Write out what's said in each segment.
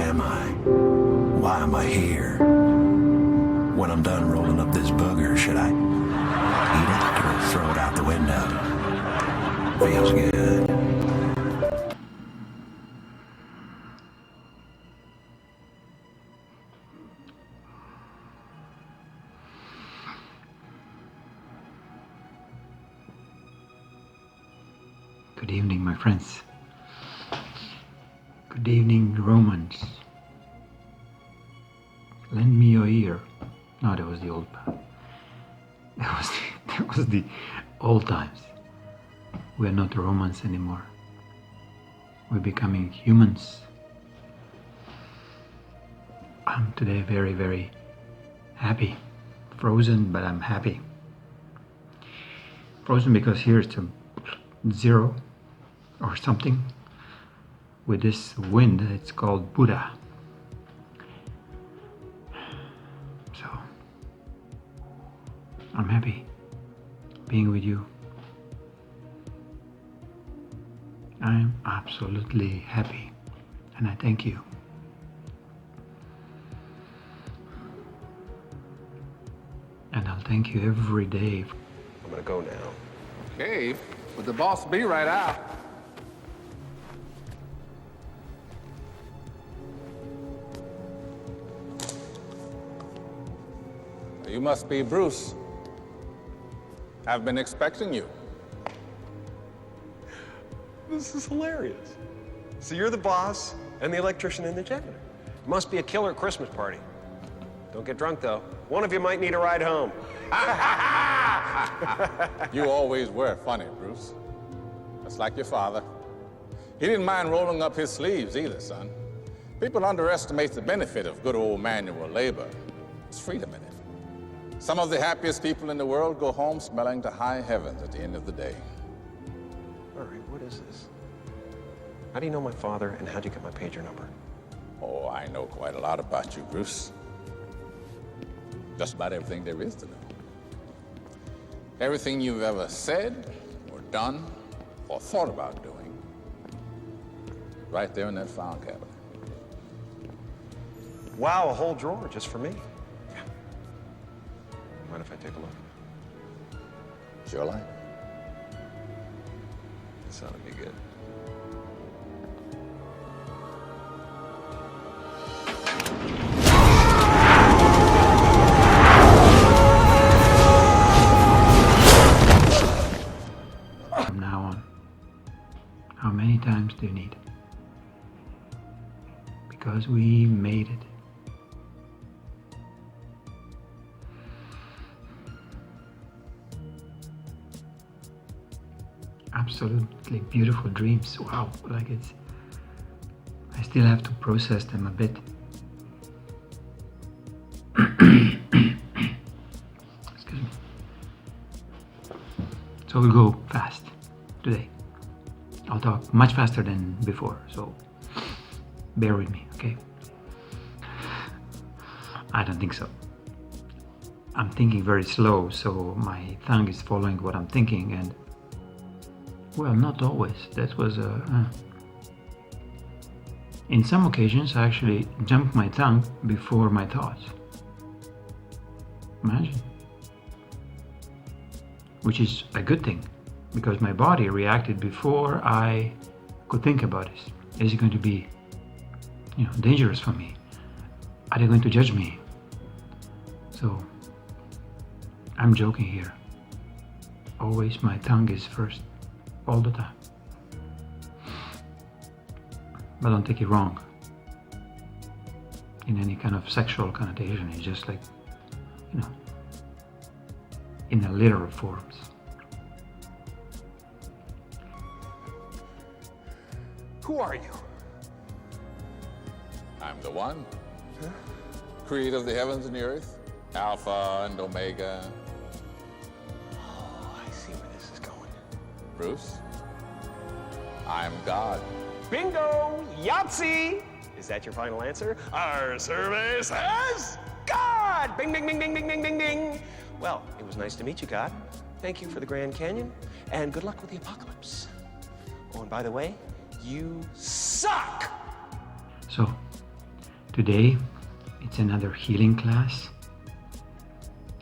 am I? Why am I here? When I'm done rolling up this booger, should I eat it or throw it out the window? Feels good. Good evening, my friends. Good evening, Romans. Lend me your ear. No, that was the old. That was the old times. We are not Romans anymore. We're becoming humans. I'm today very, very happy. Frozen, but I'm happy. Frozen because here it's a 0 or something. With this wind, it's called Buddha. So, I'm happy being with you. I'm absolutely happy, and I thank you. And I'll thank you every day. I'm gonna go now. Okay, would the boss be right out? You must be Bruce. I've been expecting you. This is hilarious. So you're the boss and the electrician and the janitor. It must be a killer Christmas party. Don't get drunk, though. One of you might need a ride home. You always were funny, Bruce. Just like your father. He didn't mind rolling up his sleeves either, son. People underestimate the benefit of good old manual labor. It's freedom in it. Some of the happiest people in the world go home smelling to high heavens at the end of the day. All right, what is this? How do you know my father, and how'd you get my pager number? Oh, I know quite a lot about you, Bruce. Just about everything there is to know. Everything you've ever said, or done, or thought about doing. Right there in that file cabinet. Wow, a whole drawer just for me. Yeah. Mind if I take a look? Sure like. This ought to be good. From now on, how many times do you need? Because we made it. Absolutely beautiful dreams. Wow, like it's. I still have to process them a bit. Excuse me. So we'll go fast today. I'll talk much faster than before, so bear with me, okay? I don't think so. I'm thinking very slow, so my tongue is following what I'm thinking, and well, not always. That was in some occasions, I actually jump my tongue before my thoughts. Imagine. Which is a good thing, because my body reacted before I could think about it. Is it going to be, dangerous for me? Are they going to judge me? So, I'm joking here. Always my tongue is first. All the time. But don't take it wrong. In any kind of sexual connotation, it's just like, in a literal forms. Who are you? I'm the one. Creator of the heavens and the earth. Alpha and Omega. Oh, I see where this is going. Bruce, I'm God. Bingo! Yahtzee! Is that your final answer? Our survey says God! Bing, bing, bing, bing, bing, bing, bing, bing. Well, it was nice to meet you, God. Thank you for the Grand Canyon, and good luck with the apocalypse. Oh, and by the way, you suck! So, Today, it's another healing class.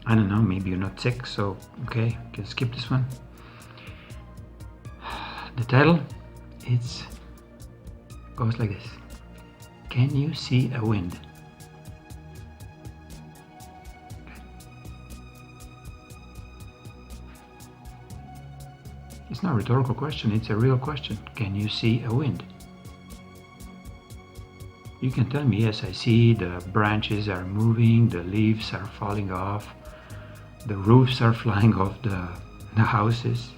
I don't know, maybe you're not sick, so okay, you can skip this one. The title, goes like this. Can you see a wind? It's not a rhetorical question, it's a real question. Can you see a wind? You can tell me, yes, I see the branches are moving, the leaves are falling off, the roofs are flying off the houses.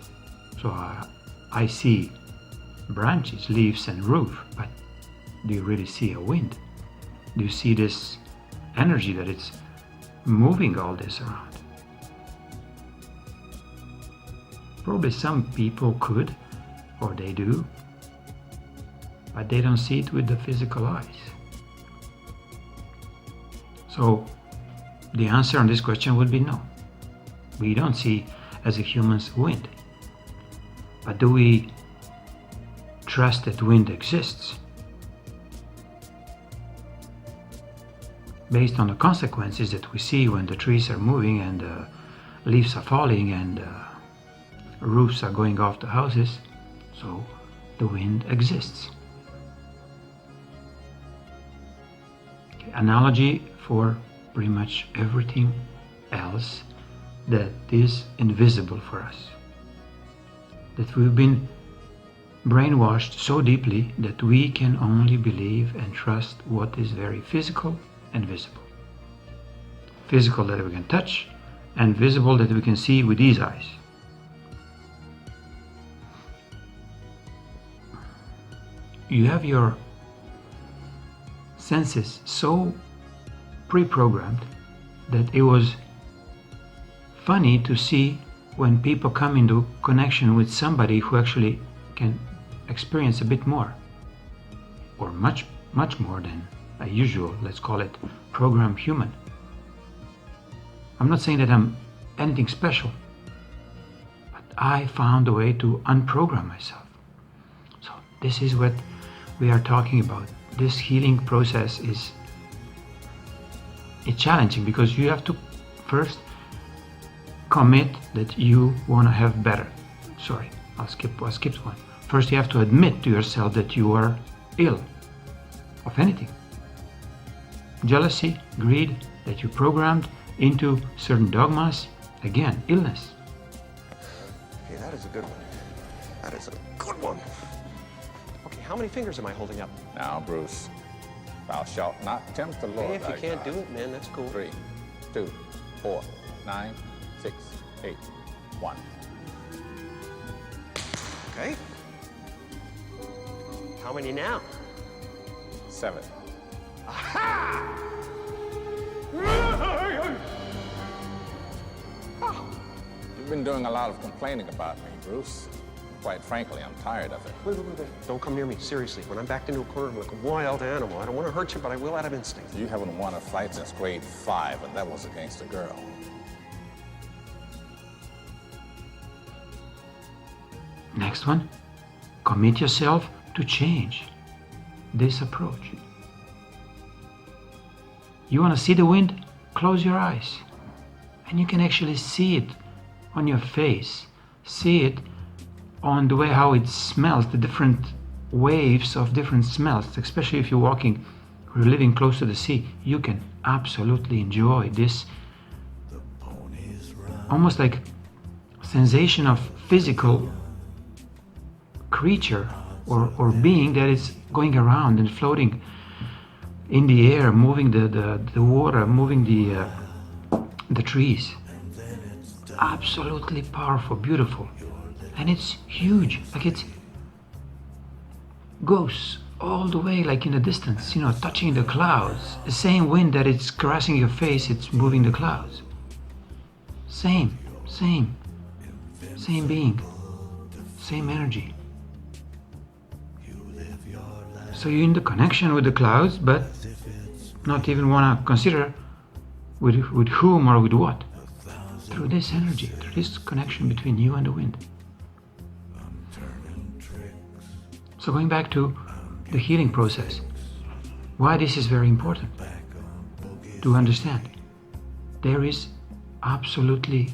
So I see branches, leaves and roof, but do you really see a wind? Do you see this energy that it's moving all this around? Probably some people could, or they do, but they don't see it with the physical eyes. So the answer on this question would be no. We don't see as a humans wind. But do we trust that wind exists? Based on the consequences that we see when the trees are moving and the leaves are falling and roofs are going off the houses, so the wind exists. Okay, analogy for pretty much everything else that is invisible for us. That we've been brainwashed so deeply that we can only believe and trust what is very physical and visible. Physical that we can touch, and visible that we can see with these eyes. You have your senses so pre-programmed that it was funny to see when people come into connection with somebody who actually can experience a bit more, or much more than a usual, let's call it, programmed human. I'm not saying that I'm anything special, but I found a way to unprogram myself. So this is what we are talking about. This healing process is challenging because you have to first commit that you want to have better. Sorry, I skipped one. First, you have to admit to yourself that you are ill of anything. Jealousy, greed, that you programmed into certain dogmas. Again, illness. Okay, that is a good one. That is a good one. Okay, how many fingers am I holding up? Now, Bruce, thou shalt not tempt the Lord. Hey, if you thy can't God. do it, man, that's cool. 3, 2, 4, 9, 6, 8, 1. Okay. How many now? 7. Aha! You've been doing a lot of complaining about me, Bruce. Quite frankly, I'm tired of it. Wait. Don't come near me, seriously. When I'm backed into a corner, I'm like a wild animal. I don't want to hurt you, but I will out of instinct. You haven't won a fight since grade 5, and that was against a girl. Next one, commit yourself to change this approach. You want to see the wind? Close your eyes. And you can actually see it on your face. See it on the way how it smells, the different waves of different smells, especially if you're walking or living close to the sea. You can absolutely enjoy this almost like sensation of physical creature or being that is going around and floating in the air, moving the water, moving the trees. Absolutely powerful, beautiful. And it's huge, like it goes all the way, like in the distance, touching the clouds. The same wind that it's caressing your face, it's moving the clouds. Same being, same energy. So you're in the connection with the clouds, but not even want to consider with whom or with what. Through this energy, through this connection between you and the wind. So going back to the healing process, Why this is very important to understand. There is absolutely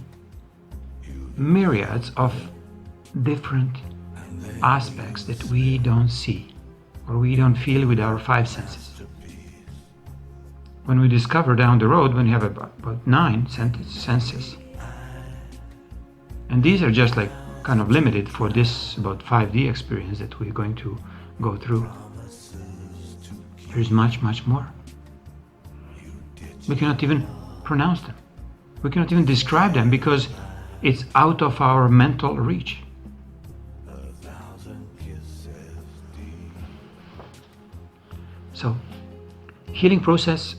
myriads of different aspects that we don't see or we don't feel with our five senses. When we discover down the road, when you have about 9 senses, and these are just like kind of limited for this about 5D experience that we're going to go through. There's much, much more. We cannot even pronounce them. We cannot even describe them because it's out of our mental reach. So, healing process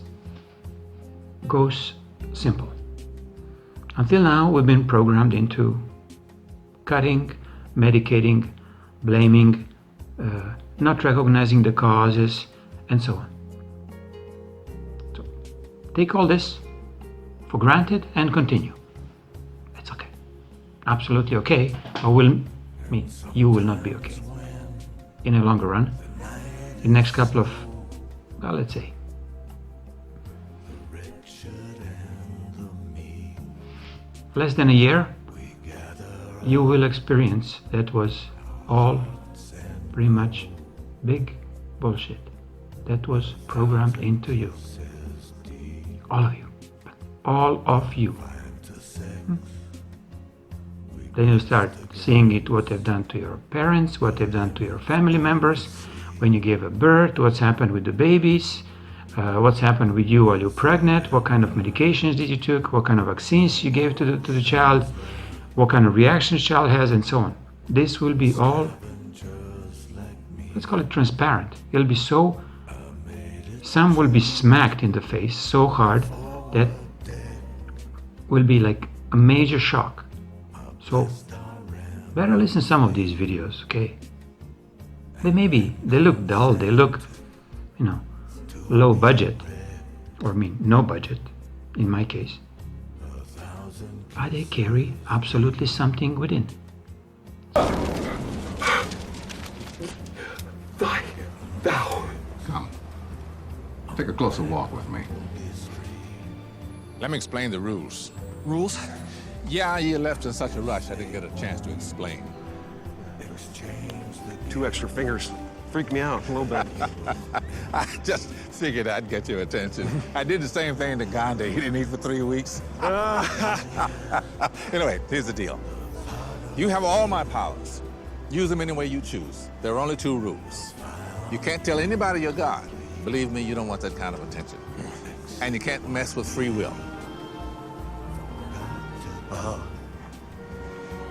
goes simple. Until now, we've been programmed into cutting, medicating, blaming, not recognizing the causes, and so on. So, take all this for granted and continue. It's okay. Absolutely okay, or you will not be okay. In the longer run, in the next couple of, well, let's say, less than a year, you will experience that was all pretty much big bullshit that was programmed into you. All of you. All of you. Then you start seeing it, what they've done to your parents, what they've done to your family members, when you gave a birth, what's happened with the babies, what's happened with you while you're pregnant, what kind of medications did you took, what kind of vaccines you gave to the child, what kind of reactions the child has, and so on. This will be all, let's call it transparent. It'll be so, some will be smacked in the face so hard that will be like a major shock. So better listen to some of these videos, okay? They look dull, they look, low budget, or no budget, in my case. But they carry absolutely something within. Thou. Come. Take a closer walk with me. Let me explain the rules. Rules? Yeah, you left in such a rush, I didn't get a chance to explain. 2 extra fingers freaked me out a little bit. I just figured I'd get your attention. I did the same thing to Gandhi. He didn't eat for 3 weeks. Anyway, here's the deal. You have all my powers. Use them any way you choose. There are only 2 rules. You can't tell anybody you're God. Believe me, you don't want that kind of attention. And you can't mess with free will.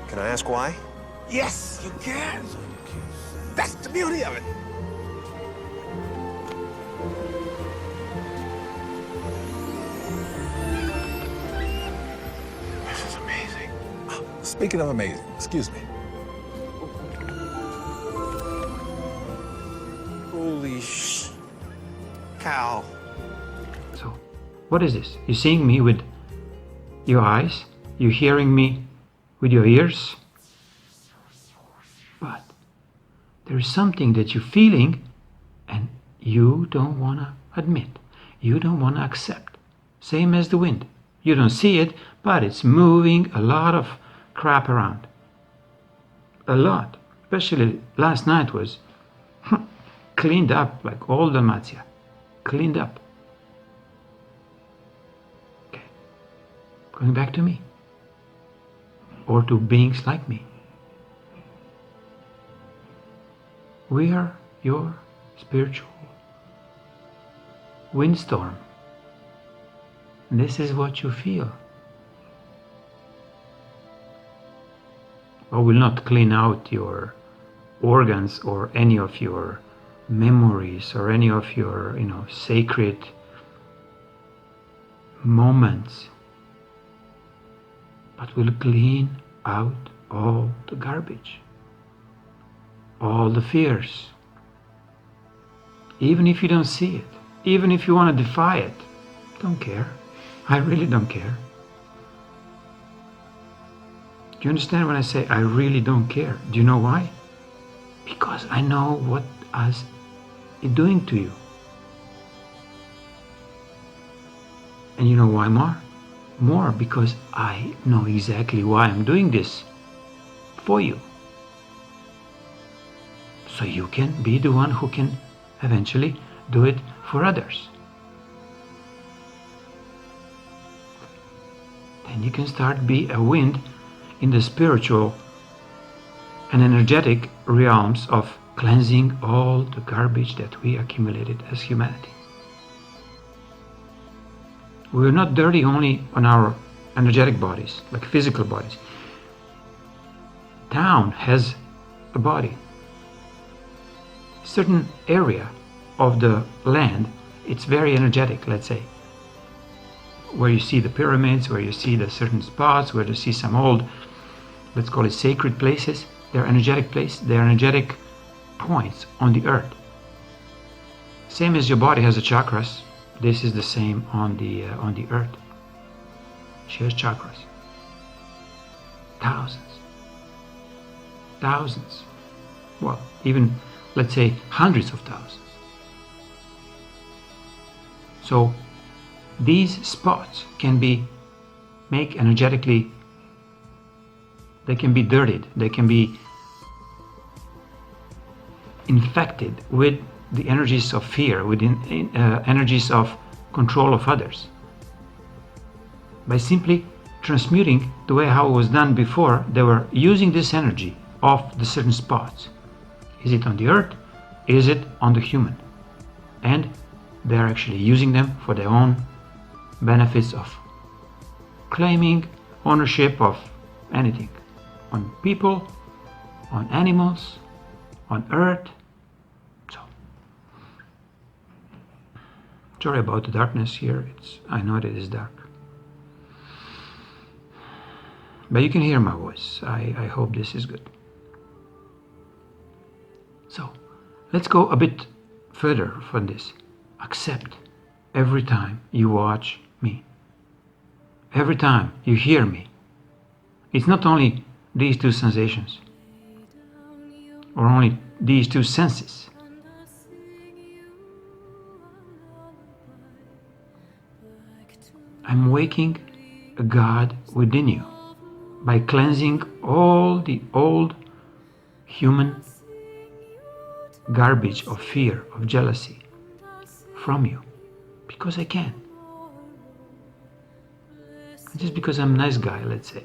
Can I ask why? Yes, you can. That's the beauty of it. This is amazing. Speaking of amazing, excuse me. Holy cow. So, what is this? You're seeing me with your eyes, you're hearing me with your ears, but there is something that you're feeling and you don't want to admit, you don't want to accept. Same as the wind. You don't see it, but it's moving a lot of crap around. A lot. Especially last night was cleaned up like all Dalmatia. Cleaned up. Okay. Going back to me. Or to beings like me. We are your spiritual windstorm. This is what you feel. I will not clean out your organs or any of your memories or any of your, sacred moments, but will clean out all the garbage, all the fears. Even if you don't see it, even if you want to defy it, don't care. I really don't care. Do you understand when I say I really don't care? Do you know why? Because I know what it's doing to you. And you know why more? More because I know exactly why I'm doing this for you. So you can be the one who can eventually do it for others. Then you can start be a wind in the spiritual and energetic realms of cleansing all the garbage that we accumulated as humanity. We're not dirty only on our energetic bodies, like physical bodies. Town has a body. Certain area of the land, it's very energetic, let's say. Where you see the pyramids, where you see the certain spots, where you see some old, let's call it sacred places, they're energetic places, they're energetic points on the earth. Same as your body has the chakras, this is the same on the earth. She has chakras. Thousands. Well, even let's say hundreds of thousands. So these spots can be made energetically, they can be dirtied, they can be infected with the energies of fear, with energies of control of others. By simply transmuting the way how it was done before, they were using this energy of the certain spots. Is it on the earth? Is it on the human? And they're actually using them for their own benefits of claiming ownership of anything. On people, on animals, on earth. So, sorry about the darkness here. I know that it is dark. But you can hear my voice. I hope this is good. So, let's go a bit further from this. Accept every time you watch me. Every time you hear me. It's not only these two sensations or only these two senses. I'm waking a God within you by cleansing all the old human garbage of fear, of jealousy from you, because I can. Just because I'm a nice guy, let's say.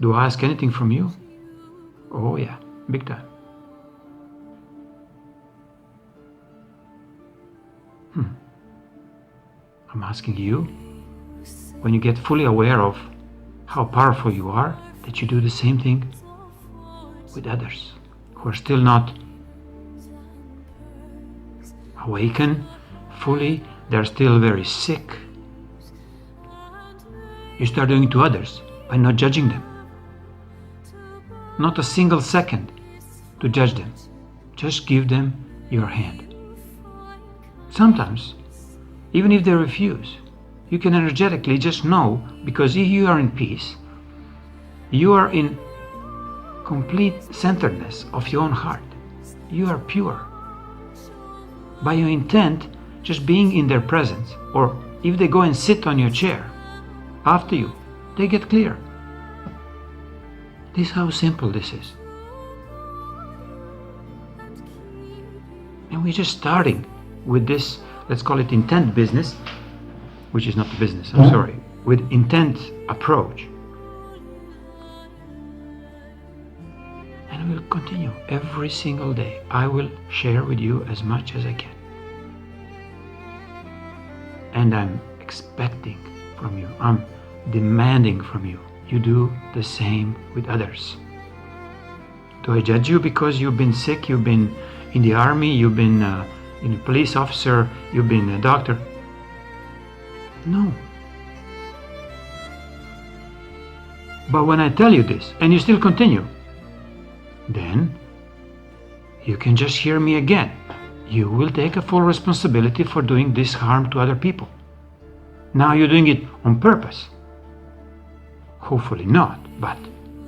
Do I ask anything from you? Oh yeah, big time. I'm asking you, when you get fully aware of how powerful you are, that you do the same thing with others who are still not awakened fully, they're still very sick. You start doing it to others by not judging them. Not a single second to judge them. Just give them your hand. Sometimes, even if they refuse, you can energetically just know, because if you are in peace, you are in complete centeredness of your own heart. You are pure. By your intent, just being in their presence, or if they go and sit on your chair after you, they get clear. This is how simple this is. And we're just starting with this, let's call it intent business, which is not the business, I'm sorry, with intent approach. And we'll continue every single day. I will share with you as much as I can. And I'm expecting from you, I'm demanding from you, you do the same with others. Do I judge you because you've been sick, you've been in the army, you've been a police officer, you've been a doctor? No. But when I tell you this and you still continue, then you can just hear me again. You will take a full responsibility for doing this harm to other people. Now you're doing it on purpose. Hopefully not, but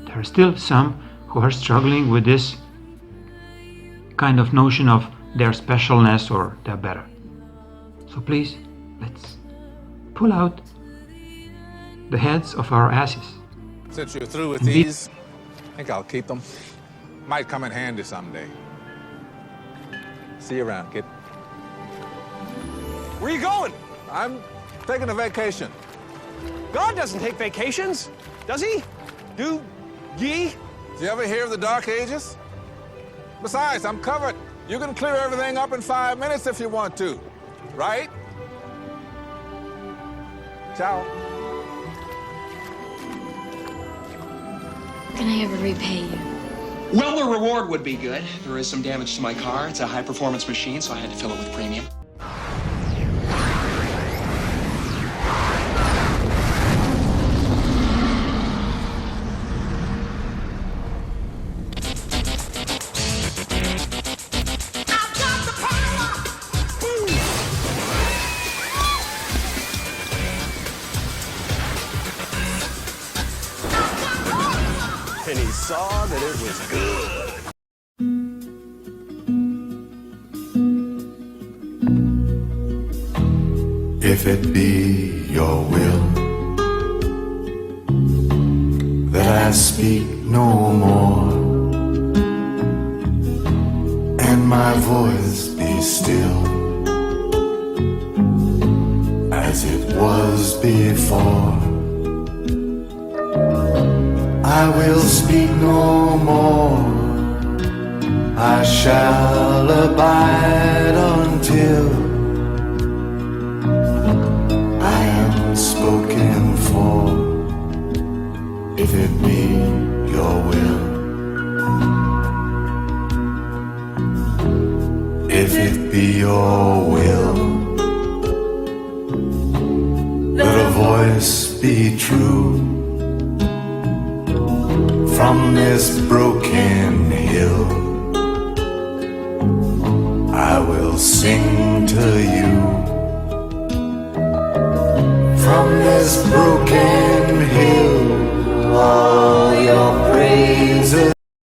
there are still some who are struggling with this kind of notion of their specialness or they're better. So please, Let's pull out the heads of our asses. Since you're through with Indeed. these, I think I'll keep them. Might come in handy someday. See you around, kid. Where are you going? I'm taking a vacation. God doesn't take vacations, does he? Do ye? Did you ever hear of the Dark Ages? Besides, I'm covered. You can clear everything up in 5 minutes if you want to, right? Ciao. Can I ever repay you? Well, the reward would be good. There is some damage to my car. It's a high-performance machine, so I had to fill it with premium. And he saw that it was good. If it be your will that I speak no more, and my voice be still as it was before, I will speak no more. I shall abide until I am spoken for. If it be your will, if it be your will, let a voice be true from this broken hill. I will sing to you from this broken